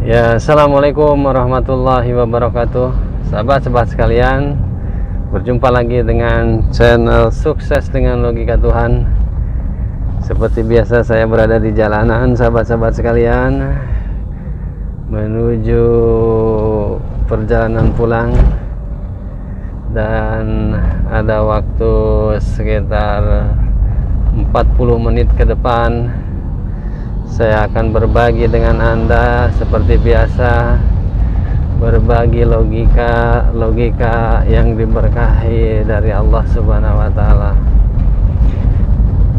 Ya, assalamualaikum warahmatullahi wabarakatuh. Sahabat-sahabat sekalian, berjumpa lagi dengan channel Sukses dengan Logika Tuhan. Seperti biasa saya berada di jalanan, sahabat-sahabat sekalian, menuju perjalanan pulang, dan ada waktu sekitar 40 menit ke depan saya akan berbagi dengan Anda seperti biasa, berbagi logika yang diberkahi dari Allah Subhanahu wa taala.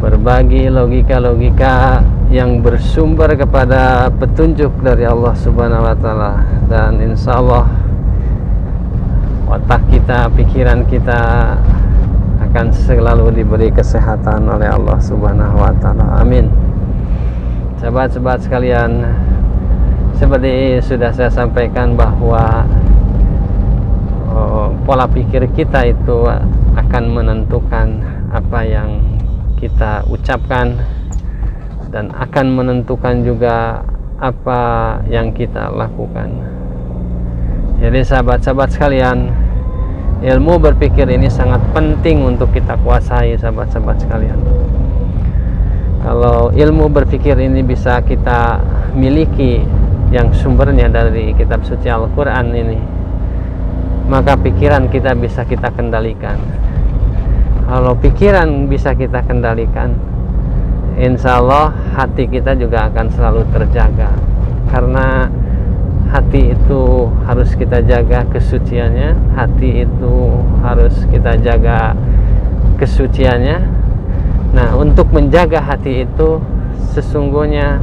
Berbagi logika yang bersumber kepada petunjuk dari Allah Subhanahu wa taala, dan insya Allah otak kita, pikiran kita akan selalu diberi kesehatan oleh Allah Subhanahu wa taala. Amin. Sahabat-sahabat sekalian, seperti sudah saya sampaikan bahwa pola pikir kita itu akan menentukan apa yang kita ucapkan, dan akan menentukan juga apa yang kita lakukan. Jadi sahabat-sahabat sekalian, ilmu berpikir ini sangat penting untuk kita kuasai, sahabat-sahabat sekalian. Kalau ilmu berpikir ini bisa kita miliki, yang sumbernya dari kitab suci Al-Quran ini, maka pikiran kita bisa kita kendalikan. Kalau pikiran bisa kita kendalikan, insya Allah hati kita juga akan selalu terjaga. Karena hati itu harus kita jaga kesuciannya, hati itu harus kita jaga kesuciannya. Nah, untuk menjaga hati itu, sesungguhnya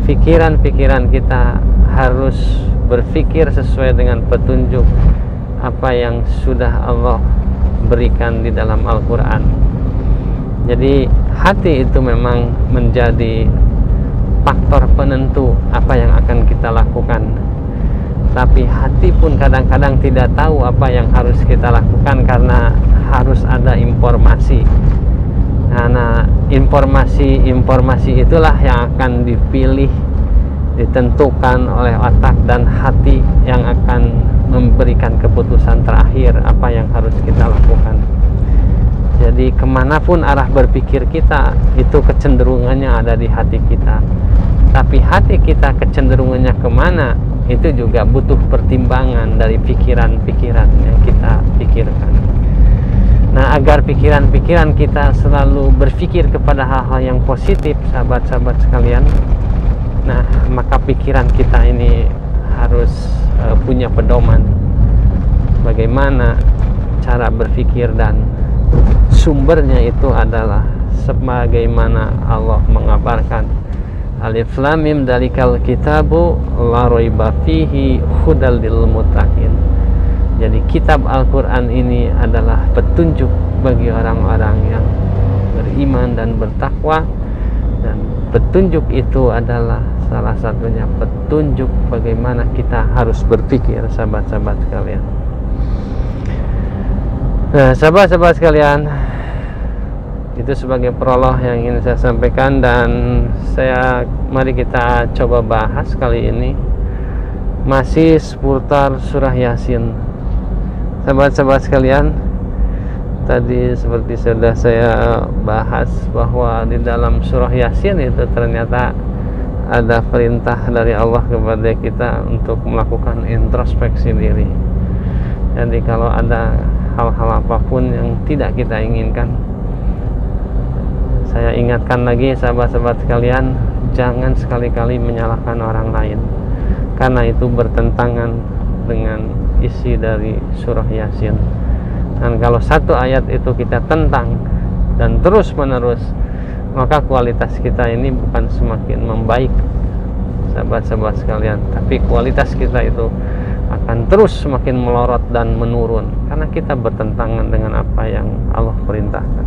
pikiran-pikiran kita harus berpikir sesuai dengan petunjuk apa yang sudah Allah berikan di dalam Al-Quran. Jadi hati itu memang menjadi faktor penentu apa yang akan kita lakukan. Tapi hati pun kadang-kadang tidak tahu apa yang harus kita lakukan, karena harus ada informasi. Nah, informasi itulah yang akan dipilih, ditentukan oleh otak dan hati yang akan memberikan keputusan terakhir apa yang harus kita lakukan. Jadi kemanapun arah berpikir kita, itu kecenderungannya ada di hati kita. Tapi hati kita kecenderungannya kemana, itu juga butuh pertimbangan dari pikiran-pikiran yang kita pikirkan. Nah, agar pikiran-pikiran kita selalu berpikir kepada hal-hal yang positif, sahabat-sahabat sekalian, nah, maka pikiran kita ini harus punya pedoman bagaimana cara berpikir, dan sumbernya itu adalah sebagaimana Allah mengabarkan, Alif Lam Mim Dalikal Kitabu La Raiba Fihi Hudal lil Muttaqin. Jadi kitab Al-Quran ini adalah petunjuk bagi orang-orang yang beriman dan bertakwa, dan petunjuk itu adalah salah satunya petunjuk bagaimana kita harus berpikir, sahabat-sahabat sekalian. Nah, sahabat-sahabat sekalian, itu sebagai prolog yang ingin saya sampaikan, dan mari kita coba bahas kali ini masih seputar surah Yasin. Sahabat-sahabat sekalian, tadi seperti sudah saya bahas bahwa di dalam surah Yasin itu ternyata ada perintah dari Allah kepada kita untuk melakukan introspeksi diri. Jadi kalau ada hal-hal apapun yang tidak kita inginkan, saya ingatkan lagi sahabat-sahabat sekalian, jangan sekali-kali menyalahkan orang lain, karena itu bertentangan dengan isi dari surah Yasin. Dan kalau satu ayat itu kita tentang dan terus menerus, maka kualitas kita ini bukan semakin membaik, sahabat-sahabat sekalian, tapi kualitas kita itu akan terus semakin melorot dan menurun, karena kita bertentangan dengan apa yang Allah perintahkan.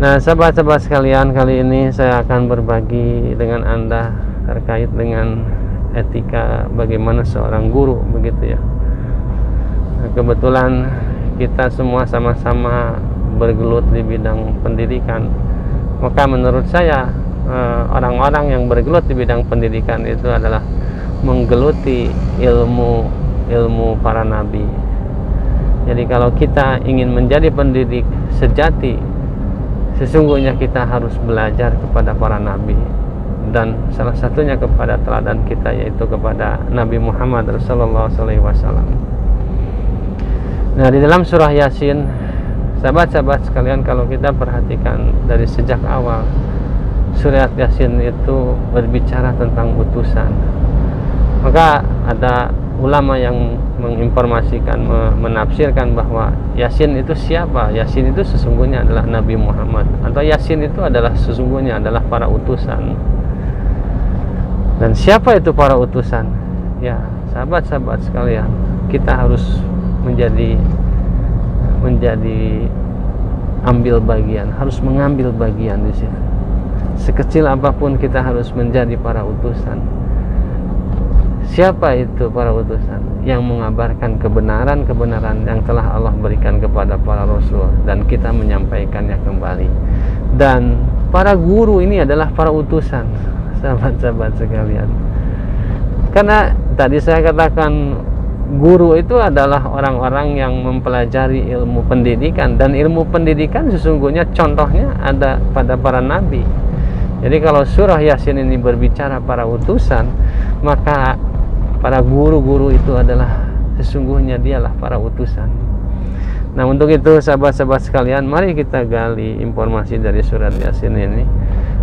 Nah, sahabat-sahabat sekalian, kali ini saya akan berbagi dengan Anda terkait dengan etika bagaimana seorang guru, begitu ya. Nah, kebetulan kita semua sama-sama bergelut di bidang pendidikan, maka menurut saya orang-orang yang bergelut di bidang pendidikan itu adalah menggeluti ilmu para nabi. Jadi kalau kita ingin menjadi pendidik sejati, sesungguhnya kita harus belajar kepada para nabi, dan salah satunya kepada teladan kita, yaitu kepada Nabi Muhammad SAW. Nah, di dalam surah Yasin, sahabat-sahabat sekalian, kalau kita perhatikan dari sejak awal, surah Yasin itu berbicara tentang utusan. Maka ada ulama yang menginformasikan, menafsirkan bahwa Yasin itu siapa? Yasin itu sesungguhnya adalah Nabi Muhammad, atau Yasin itu adalah sesungguhnya adalah para utusan. Dan siapa itu para utusan? Ya, sahabat-sahabat sekalian, kita harus menjadi ambil bagian, harus mengambil bagian di sini. Sekecil apapun kita harus menjadi para utusan. Siapa itu para utusan? Yang mengabarkan kebenaran yang telah Allah berikan kepada para rasul, dan kita menyampaikannya kembali. Dan para guru ini adalah para utusan, sahabat-sahabat sekalian. Karena tadi saya katakan, guru itu adalah orang-orang yang mempelajari ilmu pendidikan, dan ilmu pendidikan sesungguhnya contohnya ada pada para nabi. Jadi kalau surah Yasin ini berbicara para utusan, maka para guru-guru itu adalah sesungguhnya dialah para utusan. Nah, untuk itu sahabat-sahabat sekalian, mari kita gali informasi dari surat Yasin ini.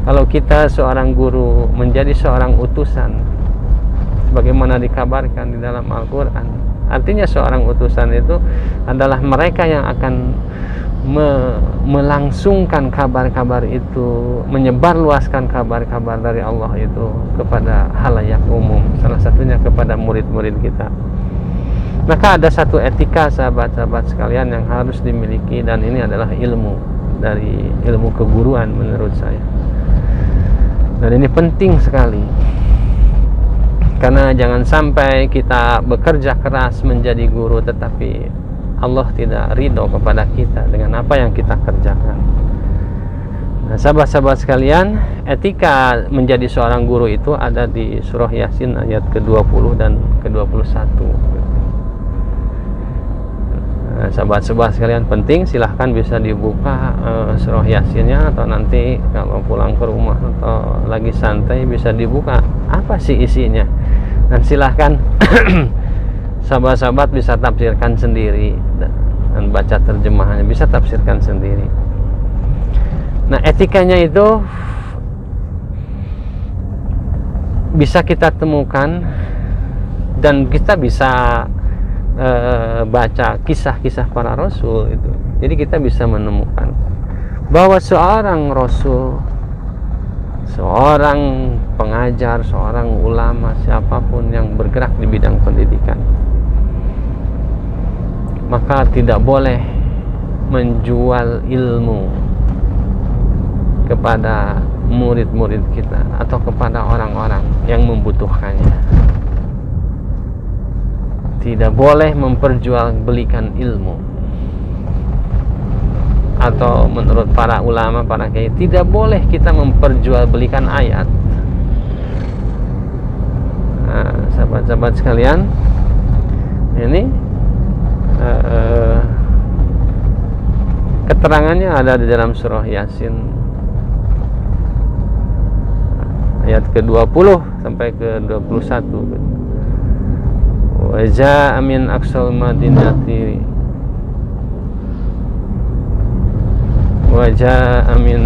Kalau kita seorang guru menjadi seorang utusan, sebagaimana dikabarkan di dalam Al-Quran, artinya seorang utusan itu adalah mereka yang akan melangsungkan kabar-kabar itu, menyebarluaskan kabar-kabar dari Allah itu kepada halayak umum, salah satunya kepada murid-murid kita. Maka ada satu etika, sahabat-sahabat sekalian, yang harus dimiliki, dan ini adalah ilmu dari ilmu keguruan menurut saya. Dan ini penting sekali, karena jangan sampai kita bekerja keras menjadi guru, tetapi Allah tidak ridho kepada kita dengan apa yang kita kerjakan. Nah, sahabat-sahabat sekalian, etika menjadi seorang guru itu ada di surah Yasin ayat ke-20 dan ke-21. Nah, sahabat-sahabat sekalian, penting, silahkan bisa dibuka surah Yasinnya, atau nanti kalau pulang ke rumah atau lagi santai bisa dibuka apa sih isinya, dan silahkan sahabat-sahabat bisa tafsirkan sendiri dan baca terjemahannya, bisa tafsirkan sendiri. Nah, etikanya itu bisa kita temukan, dan kita bisa baca kisah-kisah para rasul itu. Jadi kita bisa menemukan bahwa seorang rasul, seorang pengajar, seorang ulama, siapapun yang bergerak di bidang pendidikan, maka tidak boleh menjual ilmu kepada murid-murid kita atau kepada orang-orang yang membutuhkannya. Tidak boleh memperjualbelikan ilmu. Atau menurut para ulama, para kiai, tidak boleh kita memperjualbelikan ayat. Nah, sahabat-sahabat sekalian, ini keterangannya ada di dalam surah Yasin ayat ke-20 sampai ke-21. Wa jaa min aqsal madinati wa jaa min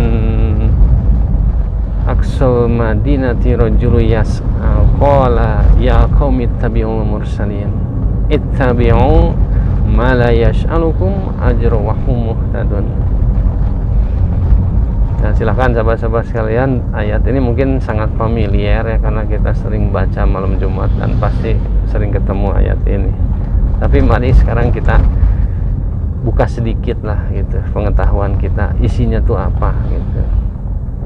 aqsal madinati rajulun yas'a qala ya qaumi ittabi'ul mursalin ittabi'u ma la yas'alukum ajra wa hum muhtadun. Nah, silahkan sahabat-sahabat sekalian, ayat ini mungkin sangat familiar ya, karena kita sering baca malam Jumat dan pasti sering ketemu ayat ini. Tapi mari sekarang kita buka sedikit lah gitu, pengetahuan kita, isinya tuh apa gitu.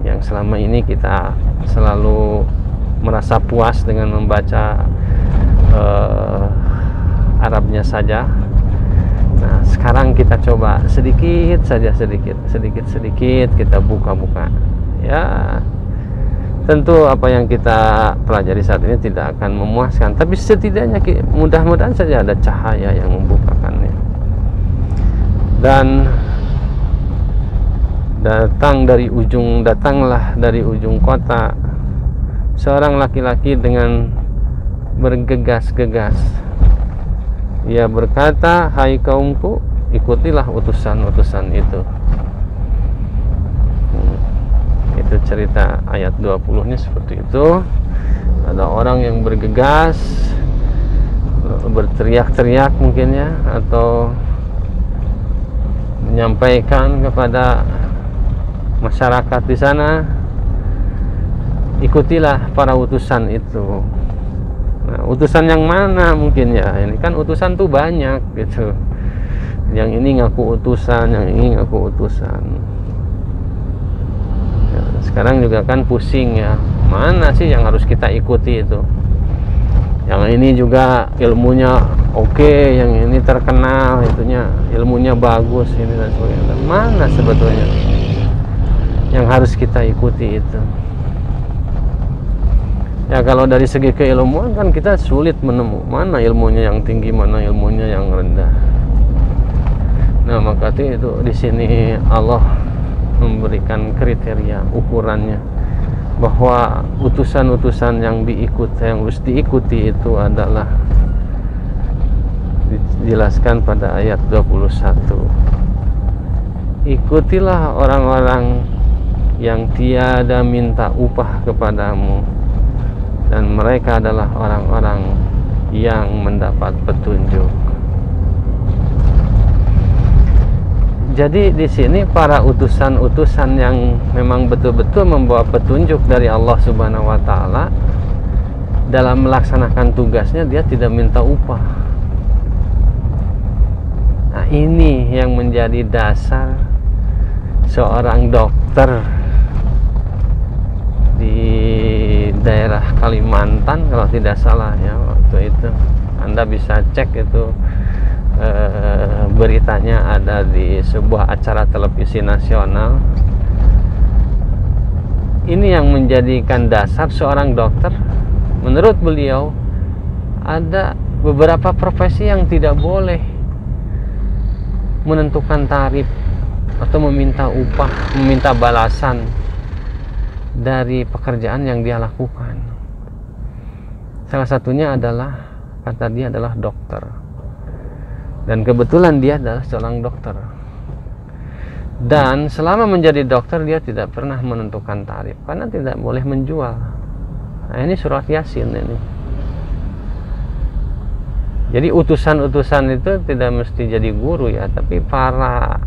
Yang selama ini kita selalu merasa puas dengan membaca Arabnya saja. Nah, sekarang kita coba sedikit saja, sedikit kita buka-buka ya. Tentu apa yang kita pelajari saat ini tidak akan memuaskan, tapi setidaknya mudah-mudahan saja ada cahaya yang membukakannya. Dan datanglah dari ujung kota seorang laki-laki dengan bergegas-gegas. Ia berkata, "Hai kaumku, ikutilah utusan-utusan itu." Itu cerita ayat 20-nya seperti itu. Ada orang yang bergegas, berteriak-teriak mungkin ya, atau menyampaikan kepada masyarakat di sana, ikutilah para utusan itu. Nah, utusan yang mana mungkin ya? Ini kan utusan tuh banyak gitu. Yang ini ngaku utusan, yang ini ngaku utusan. Ya, sekarang juga kan pusing ya. Mana sih yang harus kita ikuti itu? Yang ini juga ilmunya oke, yang ini terkenal, itunya ilmunya bagus, ini dan sebagainya. Mana sebetulnya yang harus kita ikuti itu? Ya kalau dari segi keilmuan kan kita sulit menemukan mana ilmunya yang tinggi, mana ilmunya yang rendah. Nah, maka itu di sini Allah memberikan kriteria ukurannya bahwa utusan-utusan yang harus diikuti itu adalah dijelaskan pada ayat 21. Ikutilah orang-orang yang tiada minta upah kepadamu, dan mereka adalah orang-orang yang mendapat petunjuk. Jadi di sini para utusan-utusan yang memang betul-betul membawa petunjuk dari Allah Subhanahu wa taala, dalam melaksanakan tugasnya dia tidak minta upah. Nah, ini yang menjadi dasar seorang dokter di daerah Kalimantan kalau tidak salah ya, waktu itu Anda bisa cek itu beritanya ada di sebuah acara televisi nasional. Ini yang menjadikan dasar seorang dokter. Menurut beliau ada beberapa profesi yang tidak boleh menentukan tarif atau meminta upah, meminta balasan dari pekerjaan yang dia lakukan. Salah satunya adalah, kata dia, adalah dokter. Dan kebetulan dia adalah seorang dokter. Dan selama menjadi dokter dia tidak pernah menentukan tarif karena tidak boleh menjual. Nah, ini surat Yasin ini. Jadi utusan-utusan itu tidak mesti jadi guru ya, tapi para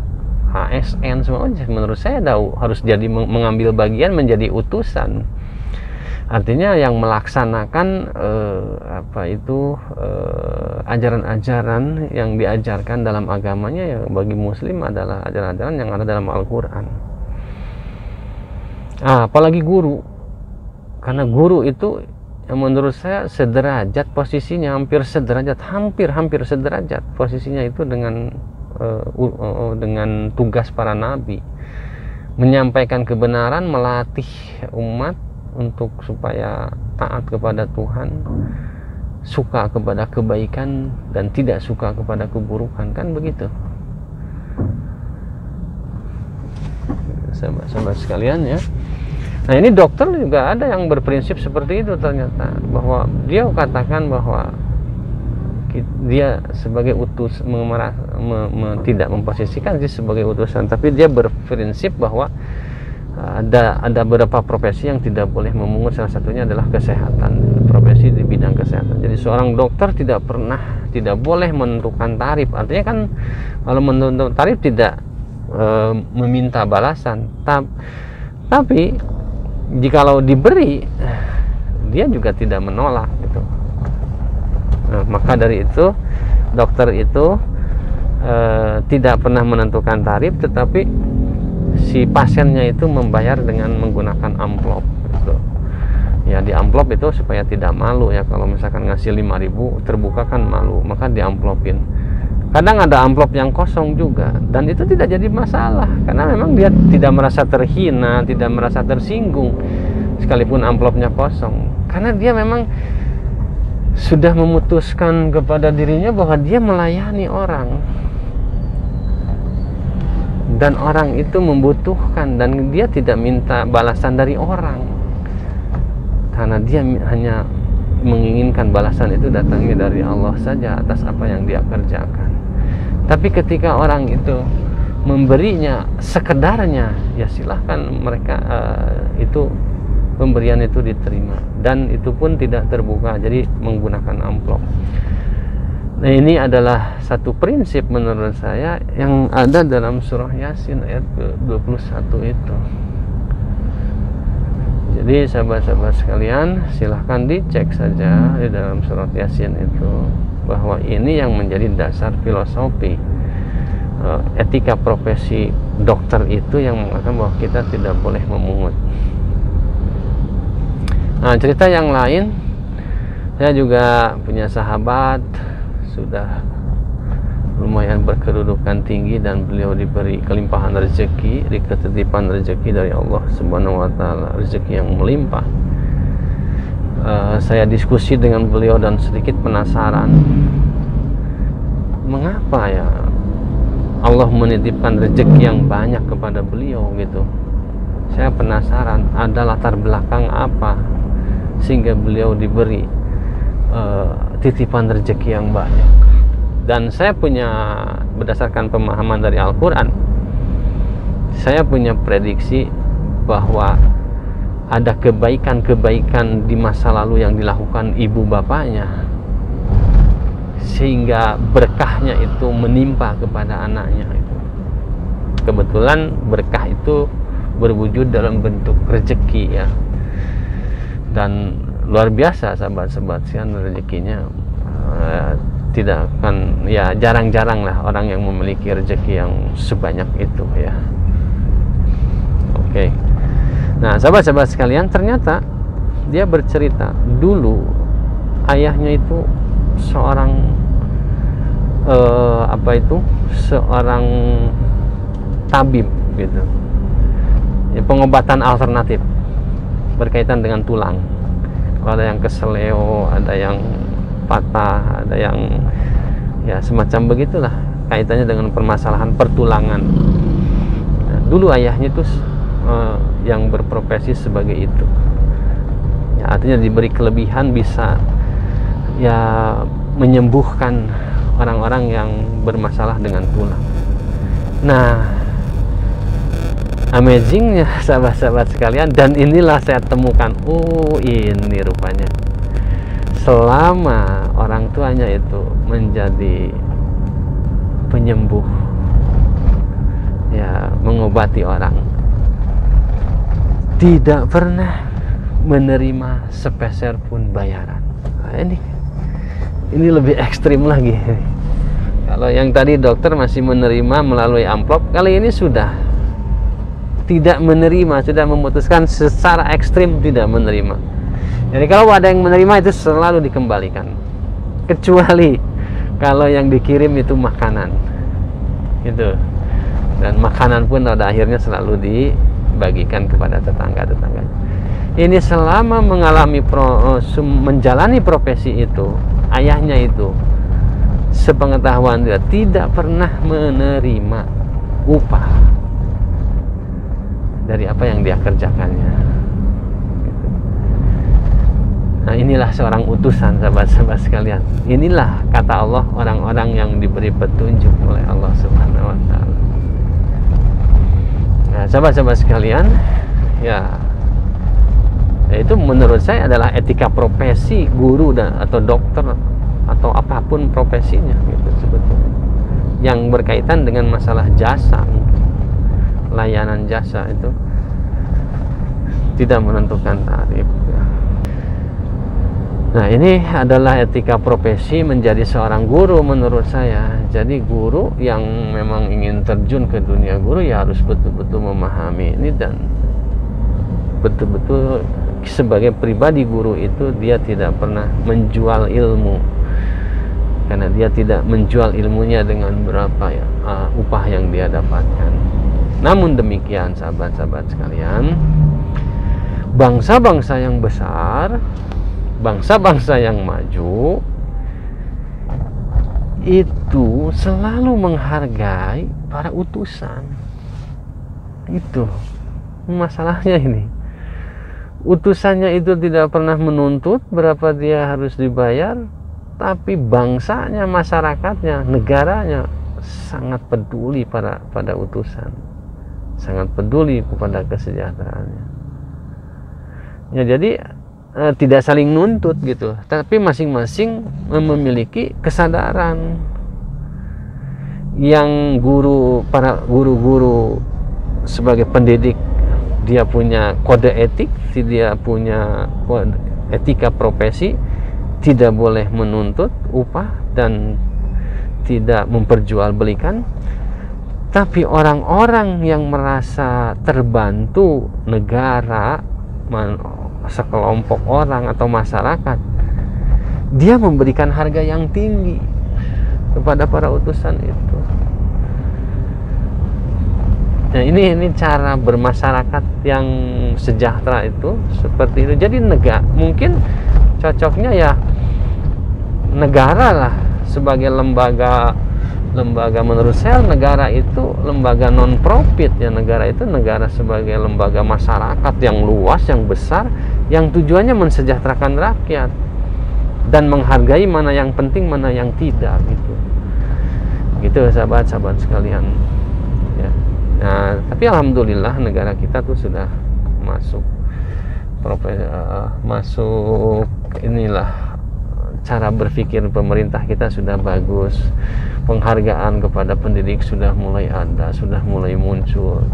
ASN semua menurut saya harus jadi mengambil bagian menjadi utusan. Artinya yang melaksanakan ajaran-ajaran yang diajarkan dalam agamanya ya, bagi muslim adalah ajaran-ajaran yang ada dalam Al-Quran. Apalagi guru, karena guru itu yang menurut saya sederajat posisinya, hampir sederajat posisinya itu dengan tugas para nabi, menyampaikan kebenaran, melatih umat untuk supaya taat kepada Tuhan, suka kepada kebaikan dan tidak suka kepada keburukan, kan begitu. Sahabat-sahabat sekalian ya. Nah, ini dokter juga ada yang berprinsip seperti itu ternyata, bahwa dia katakan bahwa dia sebagai tidak memposisikan sih sebagai utusan, tapi dia berprinsip bahwa ada beberapa profesi yang tidak boleh memungut. Salah satunya adalah kesehatan, profesi di bidang kesehatan. Jadi seorang dokter tidak boleh menentukan tarif. Artinya kan kalau menentukan tarif tidak meminta balasan, tapi jikalau diberi dia juga tidak menolak gitu. Nah, maka dari itu dokter itu tidak pernah menentukan tarif, tetapi si pasiennya itu membayar dengan menggunakan amplop gitu. Ya, di amplop itu supaya tidak malu ya, kalau misalkan ngasih 5.000 terbuka kan malu, maka diamplopin. Kadang ada amplop yang kosong juga, dan itu tidak jadi masalah karena memang dia tidak merasa terhina, tidak merasa tersinggung. sekalipun amplopnya kosong, karena dia memang sudah memutuskan kepada dirinya bahwa dia melayani orang, dan orang itu membutuhkan, dan dia tidak minta balasan dari orang, karena dia hanya menginginkan balasan itu datangnya dari Allah saja atas apa yang dia kerjakan. Tapi ketika orang itu memberinya sekedarnya, ya silahkan mereka, itu pemberian itu diterima, dan itu pun tidak terbuka, jadi menggunakan amplop. Nah, ini adalah satu prinsip menurut saya yang ada dalam surah Yasin ayat ke-21 itu. Jadi sahabat-sahabat sekalian, silahkan dicek saja di dalam surat Yasin itu, bahwa ini yang menjadi dasar filosofi etika profesi dokter itu, yang mengatakan bahwa kita tidak boleh memungut. Nah, cerita yang lain, saya juga punya sahabat sudah lumayan berkedudukan tinggi, dan beliau diberi kelimpahan rezeki, ketitipan rezeki dari Allah Subhanahu wa taala, rezeki yang melimpah. Saya diskusi dengan beliau dan sedikit penasaran, mengapa ya Allah menitipkan rezeki yang banyak kepada beliau gitu. Saya penasaran, ada latar belakang apa sehingga beliau diberi titipan rezeki yang banyak. Dan saya punya, berdasarkan pemahaman dari Al-Quran, saya punya prediksi bahwa ada kebaikan-kebaikan di masa lalu yang dilakukan ibu bapaknya, sehingga berkahnya itu menimpa kepada anaknya itu. Kebetulan berkah itu berwujud dalam bentuk rezeki ya, dan luar biasa sahabat-sahabat sekalian, rezekinya tidak akan, ya jarang-jarang lah orang yang memiliki rezeki yang sebanyak itu ya. Oke. Nah, sahabat-sahabat sekalian, ternyata dia bercerita dulu ayahnya itu seorang seorang tabib gitu ya, pengobatan alternatif berkaitan dengan tulang. Ada yang keseleo, ada yang patah, ada yang ya semacam begitulah, kaitannya dengan permasalahan pertulangan. Nah, dulu ayahnya itu yang berprofesi sebagai itu ya, artinya diberi kelebihan bisa ya menyembuhkan orang-orang yang bermasalah dengan tulang. Nah, amazingnya sahabat-sahabat sekalian, dan inilah saya temukan, ini rupanya selama orang tuanya itu menjadi penyembuh ya, mengobati orang, tidak pernah menerima sepeser pun bayaran. Nah, ini lebih ekstrim lagi. Kalau yang tadi dokter masih menerima melalui amplop, kali ini sudah tidak menerima, sudah memutuskan secara ekstrim tidak menerima. Jadi kalau ada yang menerima itu selalu dikembalikan, kecuali kalau yang dikirim itu makanan gitu, dan makanan pun pada akhirnya selalu dibagikan kepada tetangga-tetangga. Ini selama mengalami menjalani profesi itu, ayahnya itu sepengetahuan dia tidak pernah menerima upah dari apa yang dia kerjakannya. Nah, inilah seorang utusan sahabat-sahabat sekalian. Inilah kata Allah, orang-orang yang diberi petunjuk oleh Allah Subhanahu wa taala. Nah, sahabat-sahabat sekalian, ya itu menurut saya adalah etika profesi guru atau dokter atau apapun profesinya gitu sebetulnya, yang berkaitan dengan masalah jasa, layanan jasa itu tidak menentukan tarif ya. Nah, ini adalah etika profesi menjadi seorang guru menurut saya. Jadi guru yang memang ingin terjun ke dunia guru ya harus betul-betul memahami ini, dan betul-betul sebagai pribadi guru itu dia tidak pernah menjual ilmu, karena dia tidak menjual ilmunya dengan berapa ya upah yang dia dapatkan. Namun demikian sahabat-sahabat sekalian, bangsa-bangsa yang besar, bangsa-bangsa yang maju itu selalu menghargai para utusan. Itu masalahnya ini. Utusannya itu tidak pernah menuntut berapa dia harus dibayar, tapi bangsanya, masyarakatnya, negaranya sangat peduli pada utusan, sangat peduli kepada kesejahteraannya. Ya, jadi tidak saling nuntut gitu, tapi masing-masing memiliki kesadaran. Yang para guru-guru sebagai pendidik, dia punya kode etik, dia punya kode etika profesi, tidak boleh menuntut upah dan tidak memperjualbelikan. Tapi orang-orang yang merasa terbantu negara, sekelompok orang atau masyarakat, dia memberikan harga yang tinggi kepada para utusan itu. Nah, ini cara bermasyarakat yang sejahtera itu seperti itu. Jadi mungkin cocoknya ya negara lah sebagai lembaga menurut saya negara itu lembaga non profit ya. Negara itu negara sebagai lembaga masyarakat yang luas, yang besar, yang tujuannya mensejahterakan rakyat dan menghargai mana yang penting, mana yang tidak gitu sahabat-sahabat sekalian ya. Nah, tapi alhamdulillah negara kita tuh sudah masuk inilah cara berpikir pemerintah kita sudah bagus. Penghargaan kepada pendidik sudah mulai ada, sudah mulai muncul.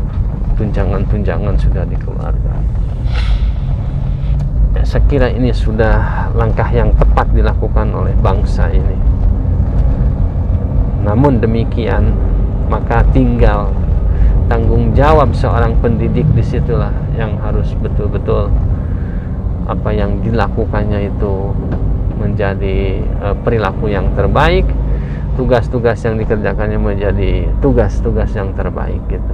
Tunjangan-tunjangan sudah dikeluarkan. Ya, saya kira ini sudah langkah yang tepat dilakukan oleh bangsa ini. Namun demikian, maka tinggal tanggung jawab seorang pendidik, disitulah yang harus betul-betul apa yang dilakukannya itu menjadi perilaku yang terbaik, tugas-tugas yang dikerjakannya menjadi tugas-tugas yang terbaik gitu.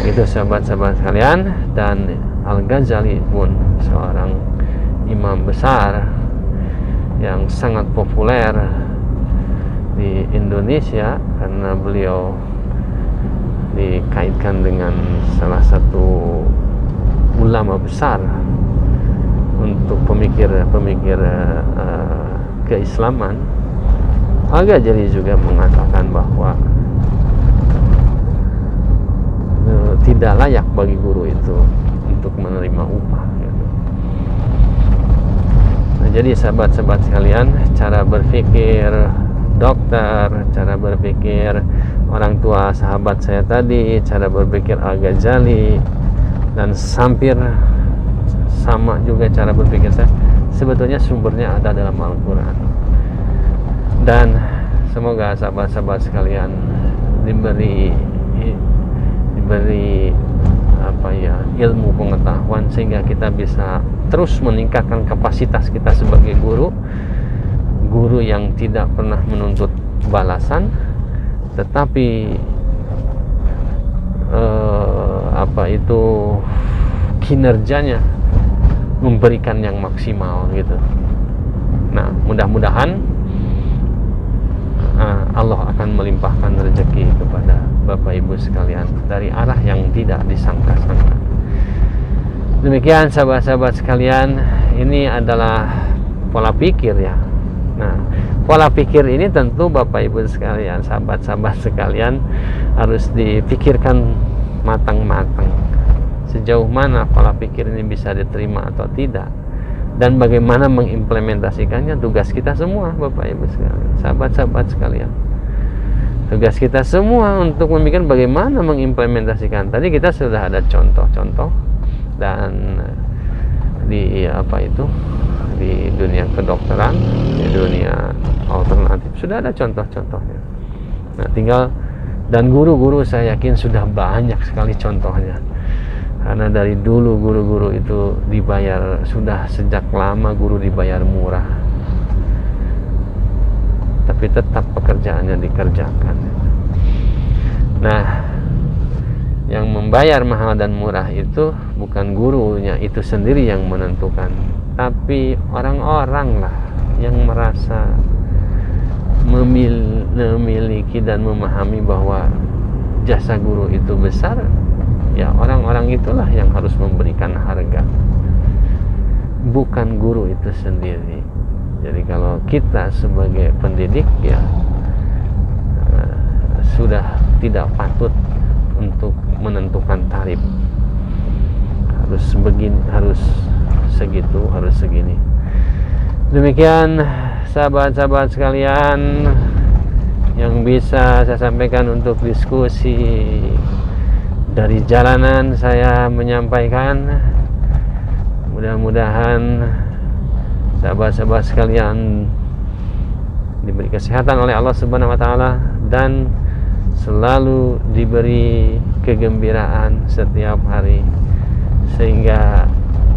Itu sahabat-sahabat sekalian. Dan Al-Ghazali pun seorang imam besar yang sangat populer di Indonesia karena beliau dikaitkan dengan salah satu ulama besar untuk pemikir keislaman. Al-Ghazali juga mengatakan bahwa tidak layak bagi guru itu untuk menerima upah gitu. Nah, jadi sahabat-sahabat sekalian, cara berpikir dokter, cara berpikir orang tua sahabat saya tadi, cara berpikir Al-Ghazali, dan hampir sama juga cara berpikir saya, sebetulnya sumbernya ada dalam Al-Quran. Dan semoga sahabat-sahabat sekalian diberi ilmu pengetahuan sehingga kita bisa terus meningkatkan kapasitas kita sebagai guru yang tidak pernah menuntut balasan, tetapi kinerjanya memberikan yang maksimal gitu. Nah, mudah-mudahan Allah akan melimpahkan rezeki kepada Bapak Ibu sekalian dari arah yang tidak disangka-sangka. Demikian sahabat-sahabat sekalian, ini adalah pola pikir ya. Nah, pola pikir ini tentu Bapak Ibu sekalian, sahabat-sahabat sekalian, harus dipikirkan matang-matang. Sejauh mana pola pikir ini bisa diterima atau tidak, dan bagaimana mengimplementasikannya, tugas kita semua Bapak Ibu sekalian, sahabat-sahabat sekalian. Tugas kita semua untuk memikirkan bagaimana mengimplementasikan. Tadi kita sudah ada contoh-contoh, dan di di dunia kedokteran, di dunia alternatif sudah ada contoh-contohnya. Nah, tinggal, dan guru-guru saya yakin sudah banyak sekali contohnya. Karena dari dulu guru-guru itu dibayar, sudah sejak lama guru dibayar murah, tapi tetap pekerjaannya dikerjakan. Nah, Yang membayar mahal dan murah itu bukan gurunya itu sendiri yang menentukan, tapi orang-orang lah yang merasa memiliki dan memahami bahwa jasa guru itu besar. Ya, orang-orang itulah yang harus memberikan harga, bukan guru itu sendiri. Jadi kalau kita sebagai pendidik ya sudah tidak patut untuk menentukan tarif, harus begini, harus segitu, harus segini. Demikian sahabat-sahabat sekalian yang bisa saya sampaikan untuk diskusi dari jalanan saya menyampaikan. Mudah-mudahan sahabat-sahabat sekalian diberi kesehatan oleh Allah Subhanahu wa taala dan selalu diberi kegembiraan setiap hari, sehingga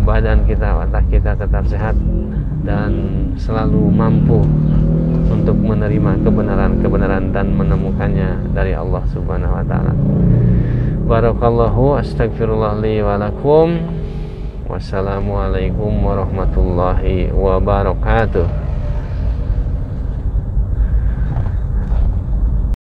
badan kita, otak kita tetap sehat dan selalu mampu untuk menerima kebenaran-kebenaran dan menemukannya dari Allah Subhanahu wa taala. Barakallahu, astagfirullah li wa lakum. Wassalamualaikum warahmatullahi wabarakatuh.